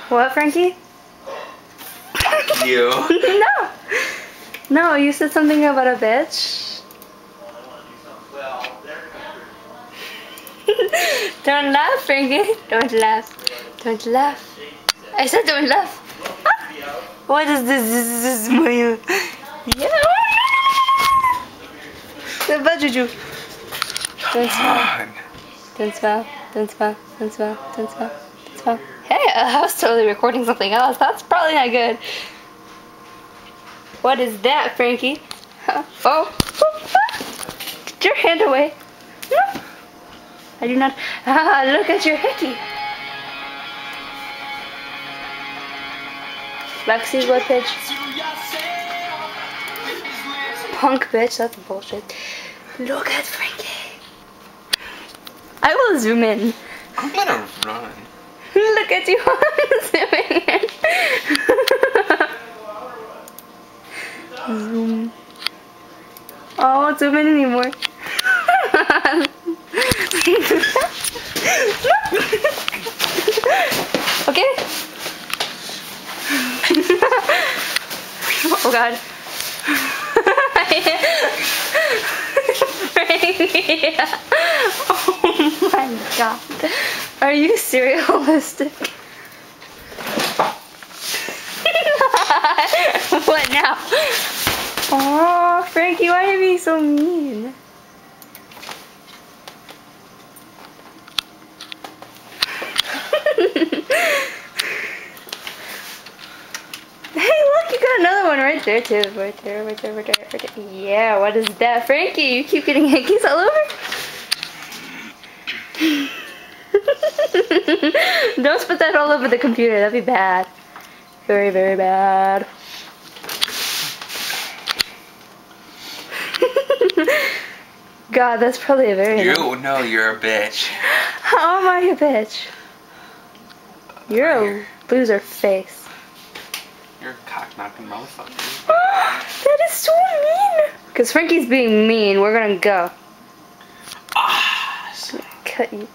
What, Frankie? Fuck you. No. No, you said something about a bitch. Don't laugh, Frankie. Don't laugh. Don't laugh. I said don't laugh. What is this smile? Yeah. What did you? Don't smile. Don't smile. Don't smile. Don't smile. Don't smile. Don't smile. Hey, I was totally recording something else. That's probably not good. What is that, Frankie? Oh. Get your hand away. No. I do not. Ah, look at your hickey. Lexi, what pitch? Punk bitch, that's bullshit. Look at Frankie. I will zoom in. I'm gonna run. Look at you zooming in. Zoom. Oh, I won't zoom in anymore. Okay. Oh God. Oh my God. Are you surrealistic? What now? Oh, Frankie, why are you being so mean? Hey, look, you got another one right there too. Right there, right there, right there, right there. Yeah, what is that? Frankie, you keep getting hickeys all over? Don't spit that all over the computer, that'd be bad. Very, very bad. God, that's probably a very... You know you're a bitch. How am I a bitch? You're a loser face. You're a cock-knocking motherfucker. That is so mean. Because Frankie's being mean, we're gonna go. Ah, Cut you.